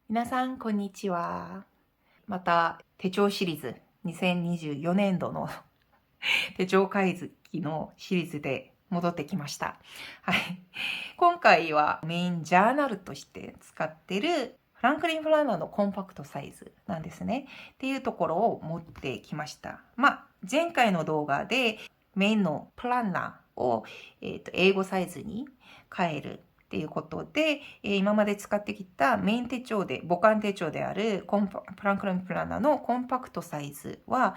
皆さん、こんにちは。また、手帳シリーズ、2024年度の手帳解析のシリーズで戻ってきました。はい。今回はメインジャーナルとして使っているフランクリン・プランナーのコンパクトサイズなんですね。っていうところを持ってきました。前回の動画でメインのプランナーを、英語サイズに変えるっていうことで、今まで使ってきたメイン手帳で、母艦手帳であるフランクリンプランナーのコンパクトサイズは、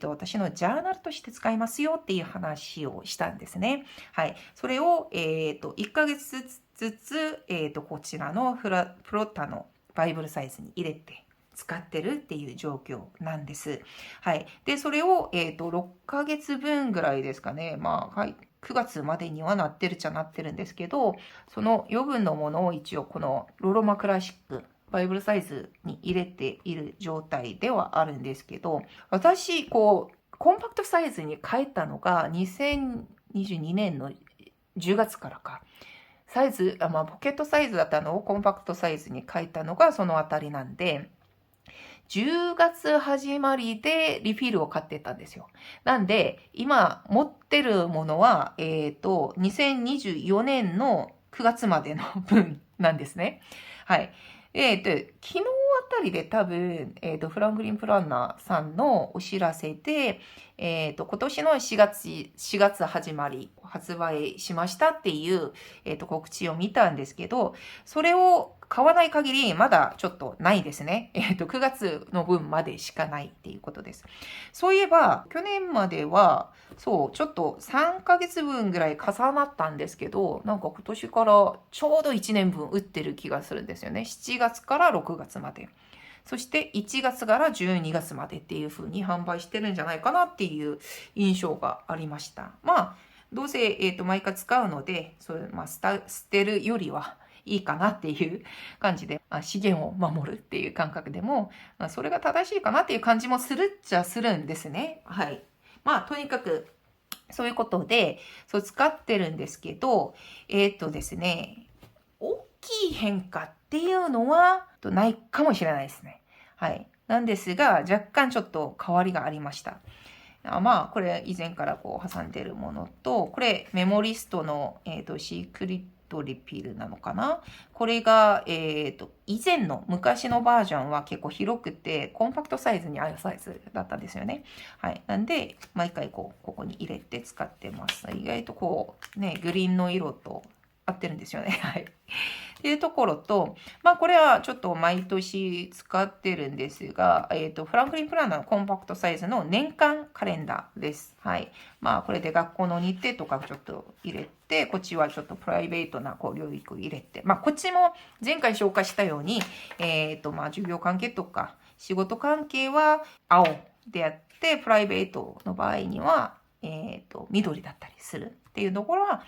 私のジャーナルとして使いますよっていう話をしたんですね。はい。それを、1ヶ月ずつ、こちらのプロッタのバイブルサイズに入れて、使ってるっていう状況なんです。はい。で、それを、6ヶ月分ぐらいですかね。はい。9月までにはなってるっちゃなってるんですけど、その余分のものを一応このロロマクラシックバイブルサイズに入れている状態ではあるんですけど、私、コンパクトサイズに変えたのが2022年の10月からか。サイズ、ポケットサイズだったのをコンパクトサイズに変えたのがそのあたりなんで、10月始まりでリフィルを買ってたんですよ。なんで、今持ってるものは、2024年の9月までの分なんですね。はい。昨日あたりで多分、フランクリン・プランナーさんのお知らせで、今年の4月始まり、発売しましたっていう、告知を見たんですけど、それを買わない限りまだちょっとないですね。9月の分までしかないっていうことです。そういえば、去年までは、そう、ちょっと3ヶ月分ぐらい重なったんですけど、なんか今年からちょうど1年分売ってる気がするんですよね。7月から6月まで。そして1月から12月までっていう風に販売してるんじゃないかなっていう印象がありました。どうせ、毎回使うので、捨てるよりはいいかなっていう感じで、資源を守るっていう感覚でも、それが正しいかなっていう感じもするっちゃするんですね。はい。とにかく、そういうことで、そう使ってるんですけど、ですね、大きい変化っていうのはないかもしれないですね。はい。なんですが、若干ちょっと変わりがありました。これ以前から挟んでるものと、これメモリストの、シークリットリピルなのかな。これが、以前の昔のバージョンは結構広くて、コンパクトサイズに合うサイズだったんですよね。はい。なんで、毎回ここに入れて使ってます。意外とグリーンの色と合ってるんですよね。はい。っていうところと、これはちょっと毎年使ってるんですが、フランクリン・プランナーのコンパクトサイズの年間カレンダーです。はい。これで学校の日程とかちょっと入れて、こっちはちょっとプライベートな領域を入れて、こっちも前回紹介したように、授業関係とか仕事関係は青でやって、プライベートの場合には、緑だったりするっていうところは、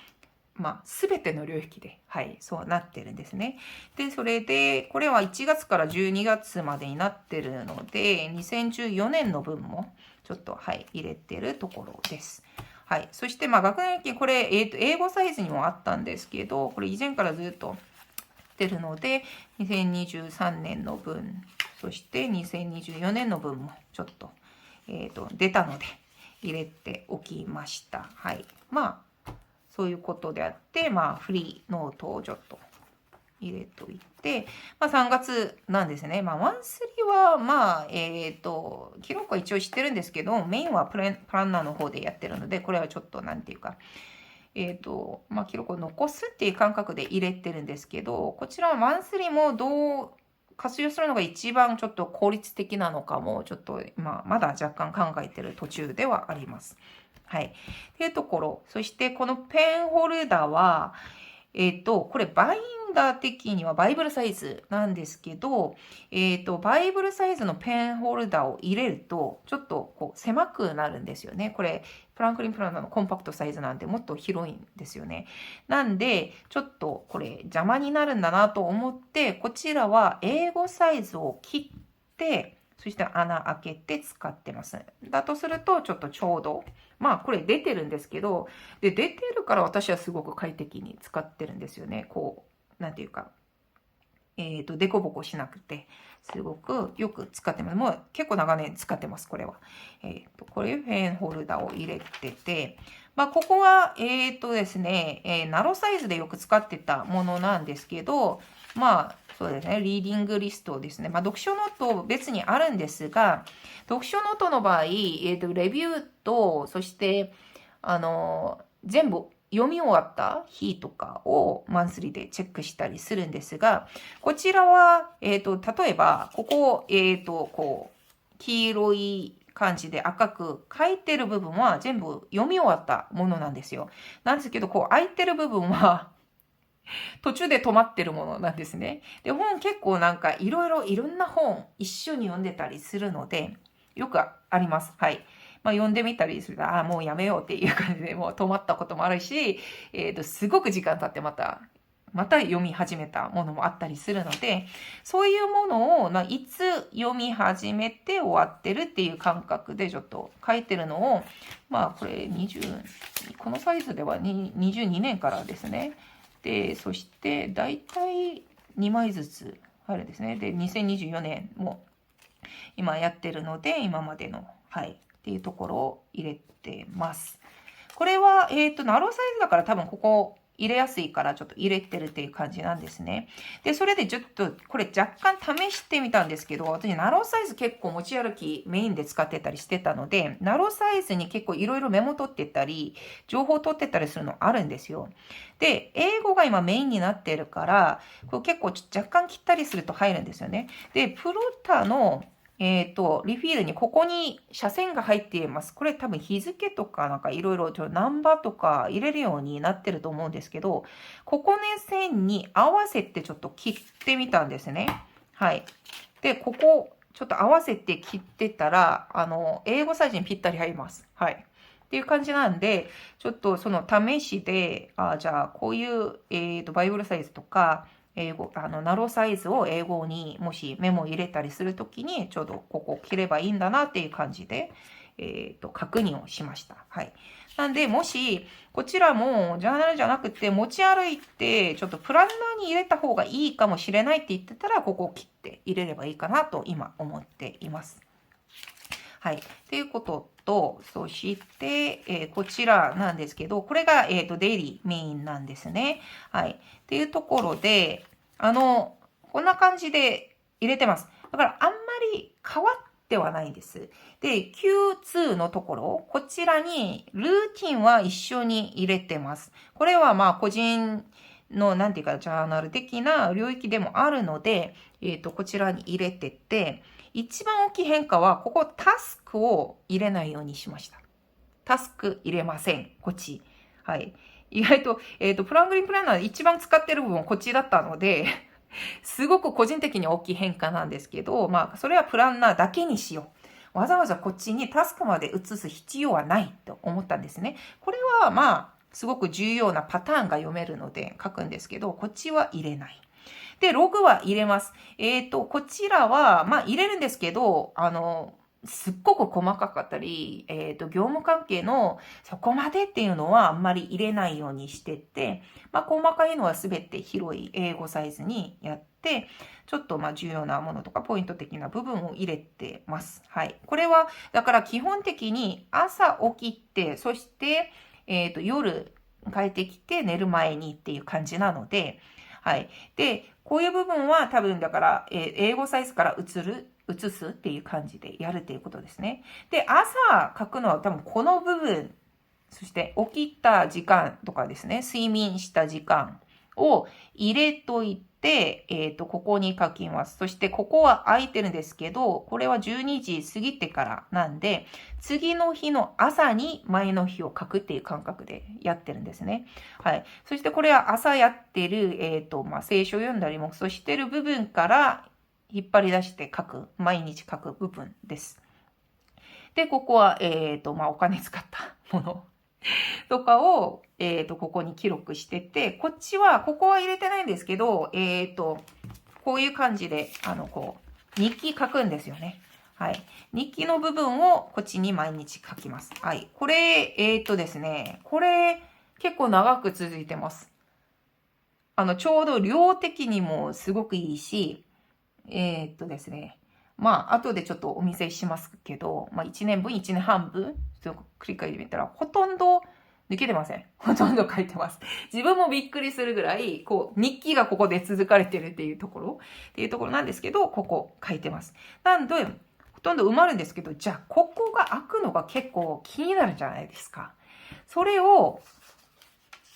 すべての領域で、はい、そうなってるんですね。で、それで、これは1月から12月までになってるので、2014年の分も、ちょっと、はい、入れてるところです。はい。そして、学年期、これ、英語サイズにもあったんですけど、これ以前からずっと出るので、2023年の分、そして2024年の分も、ちょっと、出たので、入れておきました。はい。そういうことであって、フリーノートをちょっと入れといて、3月なんですね。マンスリーは、記録は一応知ってるんですけど、メインはプランナーの方でやってるので、これはちょっとなんていうか、記録を残すっていう感覚で入れてるんですけど、こちらはマンスリーもどう活用するのが一番ちょっと効率的なのかも、ちょっと、まだ若干考えてる途中ではあります。はい。っていうところ。そしてこのペンホルダーは、これバインダー的にはバイブルサイズなんですけど、バイブルサイズのペンホルダーを入れると、ちょっと狭くなるんですよね。これ、フランクリン・プランナーのコンパクトサイズなんでもっと広いんですよね。なんで、ちょっとこれ邪魔になるんだなと思って、こちらは英語サイズを切って、そして穴開けて使ってます。だとすると、ちょっとちょうど、これ出てるんですけど、で、出てるから私はすごく快適に使ってるんですよね。なんていうか、デコボコしなくて、すごくよく使ってます。もう結構長年使ってます、これは。これペンホルダーを入れてて、まあ、ここは、ですね、ナロサイズでよく使ってたものなんですけど、まあ、そうですね、リーディングリストですね。まあ、読書ノート別にあるんですが、読書ノートの場合、レビューと、そして、全部読み終わった日とかをマンスリーでチェックしたりするんですが、こちらは、例えば、ここ、こう、黄色い感じで赤く書いてる部分は全部読み終わったものなんですよ。なんですけど、こう、空いてる部分は途中で止まってるものなんですね。で、本結構なんかいろんな本一緒に読んでたりするので、よくあります。はい。まあ、読んでみたりすると、ああ、もうやめようっていう感じでもう止まったこともあるし、すごく時間経ってまた読み始めたものもあったりするので、そういうものを、いつ読み始めて終わってるっていう感覚でちょっと書いてるのを、まあこれこのサイズでは22年からですね。で、そして大体2枚ずつあるんですね。で、2024年も今やってるので、今までの、はい、っていうところを入れてます。これは、ナローサイズだから多分ここ入れやすいからちょっと入れてるっていう感じなんですね。で、それでちょっとこれ若干試してみたんですけど、私ナローサイズ結構持ち歩きメインで使ってたりしてたので、ナローサイズに結構いろいろメモ取ってたり、情報取ってたりするのあるんですよ。で、英語が今メインになってるから、これ結構若干切ったりすると入るんですよね。で、プロタのリフィールにここに斜線が入っています。これ多分日付とかなんかいろいろナンバーとか入れるようになってると思うんですけど、ここね線に合わせてちょっと切ってみたんですね。はい。で、ここちょっと合わせて切ってたら、英語サイズにぴったり入ります。はい。っていう感じなんで、ちょっとその試しで、じゃあこういう、バイブルサイズとか、英語、ナローサイズを英語にもしメモを入れたりするときに、ちょうどここ切ればいいんだなっていう感じで、確認をしました。はい。なんで、もし、こちらもジャーナルじゃなくて持ち歩いて、ちょっとプランナーに入れた方がいいかもしれないって言ってたら、ここを切って入れればいいかなと今思っています。はい。っていうことと、そして、こちらなんですけど、これが、デイリーメインなんですね。はい。っていうところで、こんな感じで入れてます。だから、あんまり変わってはないんです。で、Q2 のところ、こちらに、ルーティンは一緒に入れてます。これはまあ、個人の、なんていうか、ジャーナル的な領域でもあるので、こちらに入れてて、一番大きい変化は、ここタスクを入れないようにしました。タスク入れません。こっち。はい。意外と、プラングリーンプランナーで一番使ってる部分はこっちだったので、すごく個人的に大きい変化なんですけど、まあ、それはプランナーだけにしよう。わざわざこっちにタスクまで移す必要はないと思ったんですね。これはまあ、すごく重要なパターンが読めるので書くんですけど、こっちは入れない。で、ログは入れます。こちらは、まあ入れるんですけど、すっごく細かかったり、業務関係のそこまでっていうのはあんまり入れないようにしてて、まあ細かいのはすべて広い英語サイズにやって、ちょっとまあ重要なものとかポイント的な部分を入れてます。はい。これは、だから基本的に朝起きて、そして、夜帰ってきて寝る前にっていう感じなので、はい。で、こういう部分は多分だから、英語サイズから移すっていう感じでやるっていうことですね。で、朝書くのは多分この部分、そして起きた時間とかですね、睡眠した時間を入れといて、ここに書きます。そしてここは空いてるんですけど、これは12時過ぎてからなんで、次の日の朝に前の日を書くっていう感覚でやってるんですね。はい。そしてこれは朝やってる、まあ、聖書を読んだりもそうしてる部分から引っ張り出して書く、毎日書く部分です。で、ここは、まあ、お金使ったものとかを、ここに記録してて、ここは入れてないんですけど、こういう感じで、日記書くんですよね。はい。日記の部分をこっちに毎日書きます。はい。これ、ですね、これ、結構長く続いてます。ちょうど量的にもすごくいいし、ですね。まあ、後でちょっとお見せしますけど、まあ、1年分、1年半分、ちょっと繰り返してみたら、ほとんど抜けてません。ほとんど書いてます。自分もびっくりするぐらい、日記がここで続かれてるっていうところなんですけど、ここ書いてます。なんで、ほとんど埋まるんですけど、じゃあ、ここが開くのが結構気になるじゃないですか。それを、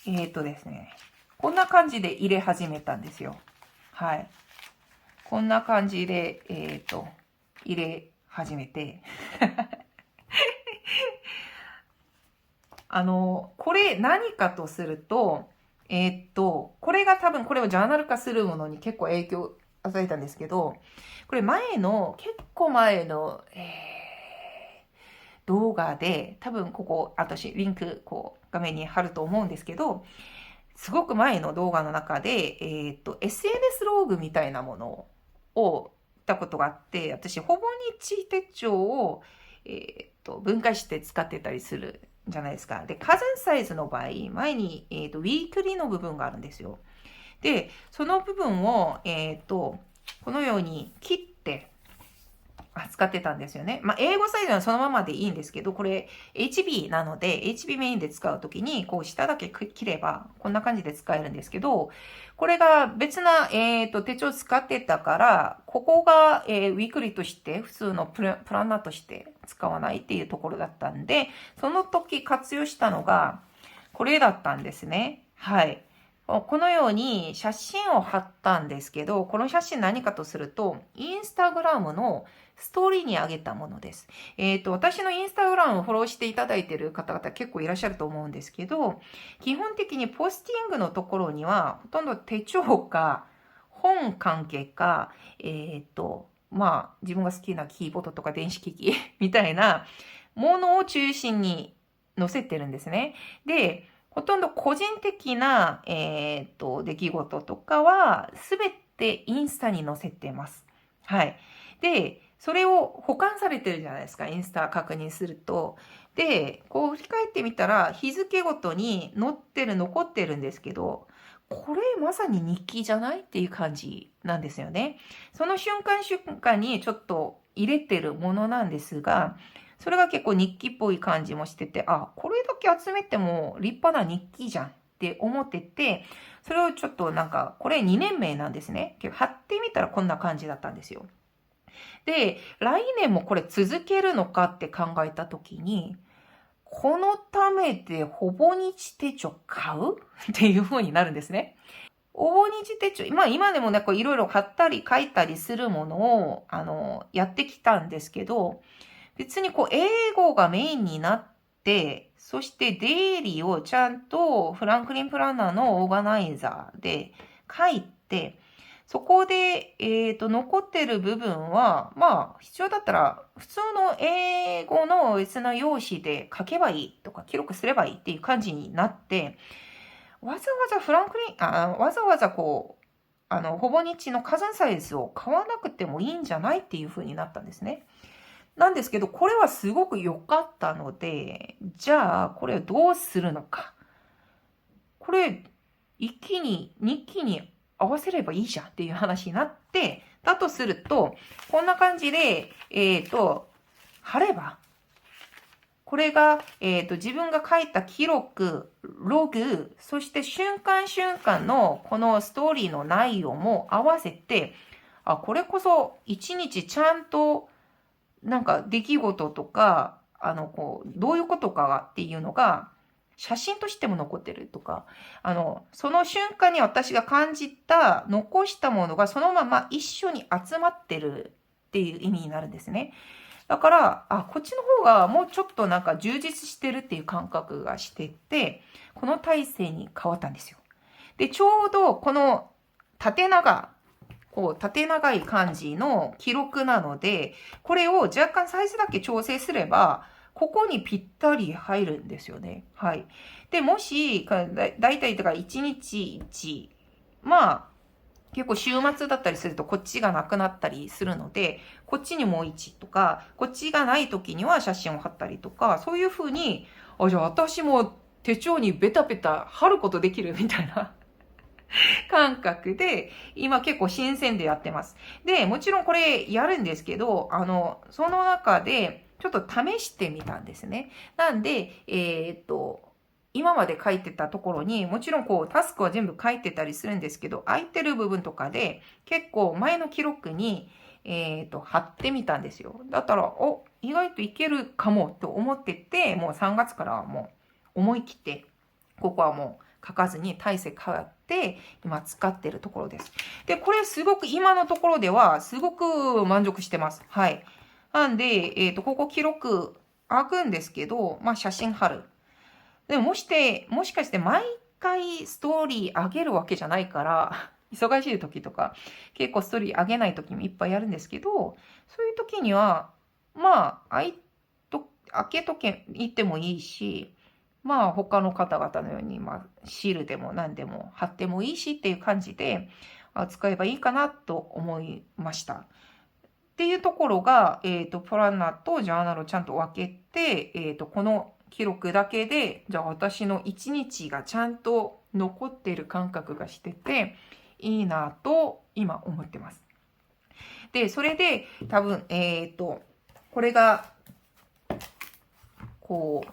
ですね、こんな感じで入れ始めたんですよ。はい。こんな感じで、入れ始めて。これ何かとすると、これが多分これをジャーナル化するものに結構影響を与えたんですけど、これ結構前の、動画で、多分ここ、私リンク画面に貼ると思うんですけど、すごく前の動画の中で、SNS ローグみたいなものを見たことがあって、私、ほぼ日手帳を、分解して使ってたりするじゃないですか。で、カズンサイズの場合、前に、ウィークリーの部分があるんですよ。で、その部分を、このように切って、使ってたんですよね。まあ、英語サイズはそのままでいいんですけど、これ HB なので、HB メインで使うときに、下だけ切れば、こんな感じで使えるんですけど、これが別な、手帳使ってたから、ここが、ウィークリーとして、普通のプランナーとして使わないっていうところだったんで、その時活用したのが、これだったんですね。はい。このように写真を貼ったんですけど、この写真何かとすると、インスタグラムのストーリーに上げたものです。私のインスタグラムをフォローしていただいている方々結構いらっしゃると思うんですけど、基本的にポスティングのところには、ほとんど手帳か、本関係か、まあ、自分が好きなキーボードとか電子機器みたいなものを中心に載せてるんですね。で、ほとんど個人的な、出来事とかは、すべてインスタに載せてます。はい。で、それを保管されてるじゃないですか、インスタ確認すると。で、振り返ってみたら、日付ごとに残ってるんですけど、これまさに日記じゃないっていう感じなんですよね。その瞬間瞬間にちょっと入れてるものなんですが、それが結構日記っぽい感じもしてて、あ、これだけ集めても立派な日記じゃんって思ってて、それをちょっとこれ2年目なんですね。貼ってみたらこんな感じだったんですよ。で、来年もこれ続けるのかって考えたときに、このためでほぼ日手帳買うっていう風になるんですね。ほぼ日手帳、今でもね、いろいろ買ったり書いたりするものを、やってきたんですけど、別に英語がメインになって、そしてデイリーをちゃんとフランクリン・プランナーのオーガナイザーで書いて、そこで、残ってる部分は、まあ、必要だったら、普通の英語の別な用紙で書けばいいとか、記録すればいいっていう感じになって、わざわざフランクリン、わざわざほぼ日の火山サイズを買わなくてもいいんじゃないっていう風になったんですね。なんですけど、これはすごく良かったので、じゃあ、これをどうするのか。これ、日記に合わせればいいじゃんっていう話になって、だとすると、こんな感じで、貼れば、これが、自分が書いた記録、ログ、そして瞬間瞬間のこのストーリーの内容も合わせて、あ、これこそ一日ちゃんと出来事とか、どういうことかっていうのが、写真としても残ってるとか、その瞬間に私が感じた、残したものがそのまま一緒に集まってるっていう意味になるんですね。だから、こっちの方がもうちょっと充実してるっていう感覚がしてて、この体制に変わったんですよ。で、ちょうどこの縦長い感じの記録なので、これを若干サイズだけ調整すれば、ここにぴったり入るんですよね。はい。で、もし、だいたい1日1、まあ、結構週末だったりするとこっちがなくなったりするので、こっちにもう1とか、こっちがない時には写真を貼ったりとか、そういう風に、じゃあ私も手帳にベタベタ貼ることできるみたいな。感覚で、今結構新鮮でやってます。で、もちろんこれやるんですけど、その中で、ちょっと試してみたんですね。なんで、今まで書いてたところに、もちろんこう、タスクは全部書いてたりするんですけど、空いてる部分とかで、結構前の記録に、貼ってみたんですよ。だったら、意外といけるかもと思ってて、もう3月からはもう思い切って、ここはもう書かずに体勢変わって、今使ってるところです。で、これすごく今のところでは、すごく満足してます。はい。なんで、ここ記録開くんですけど、まあ写真貼る。でももしかして毎回ストーリー上げるわけじゃないから、忙しい時とか、結構ストーリー上げない時もいっぱいやるんですけど、そういう時には、まあ、開けとけ、言ってもいいし、まあ他の方々のように、まあシールでも何でも貼ってもいいしっていう感じで使えばいいかなと思いました。っていうところが、プランナーとジャーナルをちゃんと分けて、この記録だけで、じゃあ私の一日がちゃんと残っている感覚がしてて、いいなと今思ってます。で、それで多分、これが、こ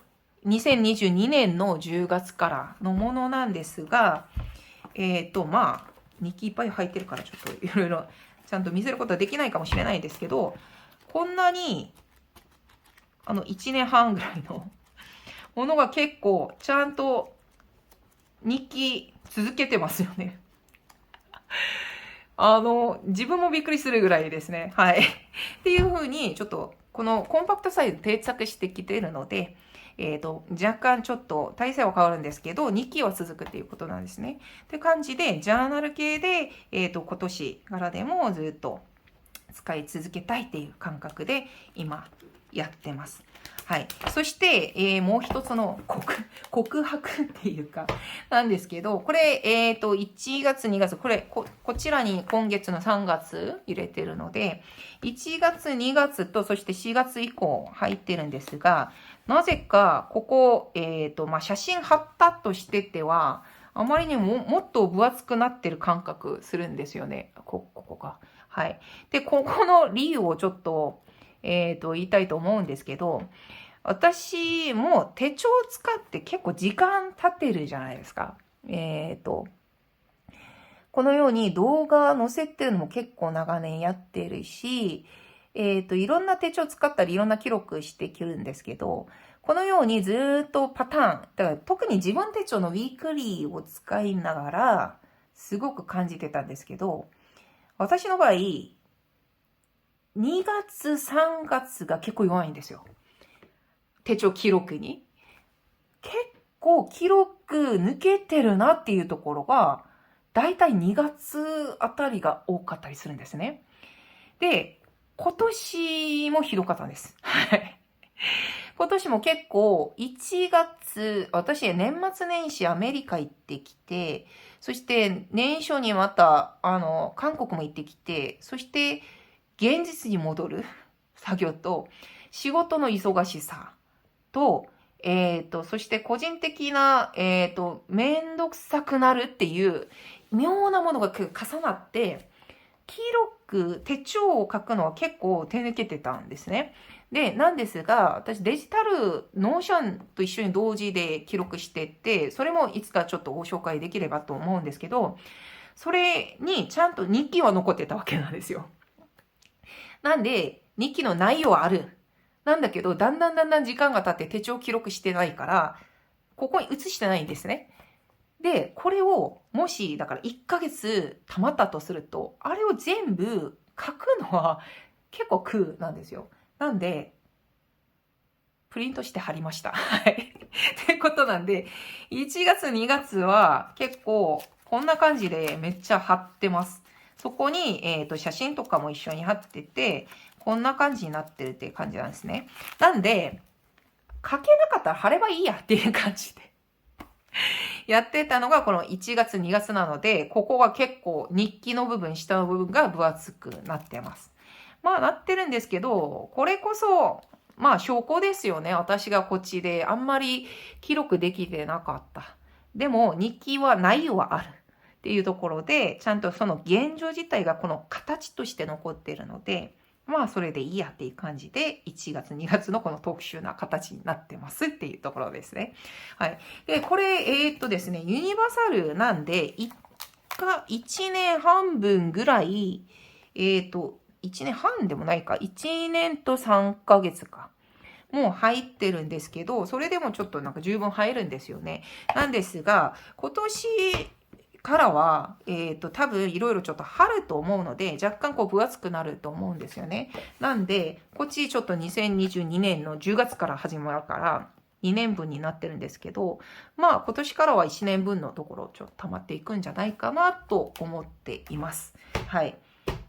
う、2022年の10月からのものなんですが、まあ、日記いっぱい入ってるからちょっといろいろちゃんと見せることはできないかもしれないですけど、こんなに、1年半ぐらいのものが結構ちゃんと日記続けてますよね。自分もびっくりするぐらいですね。はい。っていう風に、ちょっと、このコンパクトサイズ定着してきているので、若干ちょっと体勢は変わるんですけど、日記は続くっていうことなんですね。って感じで、ジャーナル系で、今年からでもずっと使い続けたいっていう感覚で今やってます。はい。そして、もう一つの告白っていうか、なんですけど、これ、1月、2月、こちらに今月の3月入れてるので、1月、2月と、そして4月以降入ってるんですが、なぜか、ここ、まあ、写真貼ったとしてては、あまりにもっと分厚くなってる感覚するんですよね。ここが。はい。で、ここの理由をちょっと、言いたいと思うんですけど、私も手帳を使って結構時間経ってるじゃないですか。このように動画載せてるのも結構長年やってるし、いろんな手帳使ったりいろんな記録してきるんですけど、このようにずっとパターン、だから特に自分手帳のウィークリーを使いながら、すごく感じてたんですけど、私の場合、2月、3月が結構弱いんですよ。手帳記録に。結構記録抜けてるなっていうところが、だいたい2月あたりが多かったりするんですね。で、今年もひどかったんです。はい。今年も結構1月、私年末年始アメリカ行ってきて、そして年初にまた、韓国も行ってきて、そして現実に戻る作業と、仕事の忙しさと、そして個人的な、めんどくさくなるっていう妙なものが重なって、記録、手帳を書くのは結構手抜けてたんですね。で、なんですが、私デジタル、ノーションと一緒に同時で記録してて、それもいつかちょっとご紹介できればと思うんですけど、それにちゃんと日記は残ってたわけなんですよ。なんで、日記の内容はある。なんだけど、だんだん時間が経って手帳記録してないから、ここに移してないんですね。で、これを、もし、だから1ヶ月溜まったとすると、あれを全部書くのは結構苦なんですよ。なんで、プリントして貼りました。はい。ってことなんで、1月、2月は結構、こんな感じでめっちゃ貼ってます。そこに、写真とかも一緒に貼ってて、こんな感じになってるっていう感じなんですね。なんで、書けなかったら貼ればいいやっていう感じで。やってたのがこの1月2月なので、ここが結構日記の部分、下の部分が分厚くなってます。まあなってるんですけど、これこそ、まあ証拠ですよね。私がこっちであんまり記録できてなかった。でも日記は内容はある。っっていうところで、ちゃんとその現状自体がこの形として残っているので、まあそれでいいやっていう感じで、1月2月のこの特殊な形になってますっていうところですね。はい。で、これ、ですね、ユニバーサルなんで、1年半分ぐらい、1年半でもないか、1年と3ヶ月か。もう入ってるんですけど、それでもちょっとなんか十分入るんですよね。なんですが、今年からは、多分いろいろちょっと春と思うので、若干こう分厚くなると思うんですよね。なんで、こっちちょっと2022年の10月から始まるから、2年分になってるんですけど、まあ今年からは1年分のところちょっと溜まっていくんじゃないかなと思っています。はい。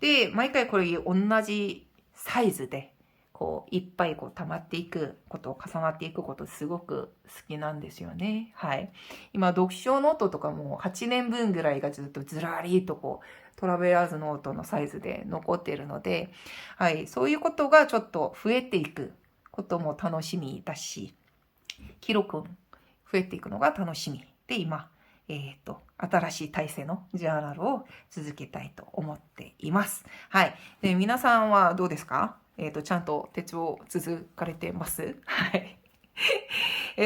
で、毎回これ同じサイズで、こう、いっぱいこう溜まっていくこと、重なっていくことすごく好きなんですよね。はい。今、読書ノートとかも8年分ぐらいがずっとずらりとこう、トラベラーズノートのサイズで残っているので、はい。そういうことがちょっと増えていくことも楽しみだし、記録増えていくのが楽しみで、今、新しい体制のジャーナルを続けたいと思っています。はい。で、皆さんはどうですか？ちゃんと手帳続かれてます？はい。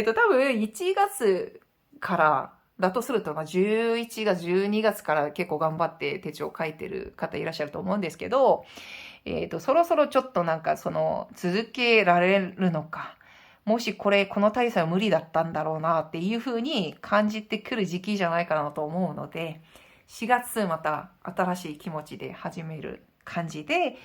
多分1月からだとすると、11月、12月から結構頑張って手帳書いてる方いらっしゃると思うんですけど、そろそろちょっとなんか続けられるのか、もしこの体制は無理だったんだろうなっていう風に感じてくる時期じゃないかなと思うので、4月また新しい気持ちで始める感じで、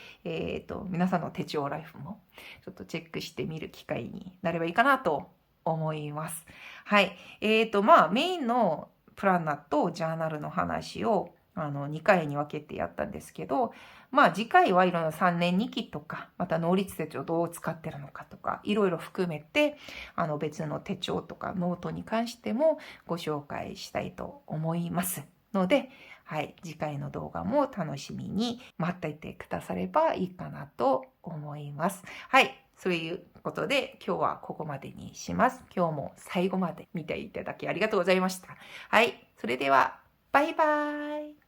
皆さんの手帳ライフもちょっとチェックしてみる機会になればいいかなと思います。はい。メインのプランナーとジャーナルの話を2回に分けてやったんですけど、次回はいろいろ3年2期とか、また能率手帳どう使ってるのかとか、いろいろ含めて、別の手帳とかノートに関してもご紹介したいと思いますので、はい、次回の動画も楽しみに待っていてくださればいいかなと思います。はい。そういうことで今日はここまでにします。今日も最後まで見ていただきありがとうございました。はい。それでは、バイバーイ。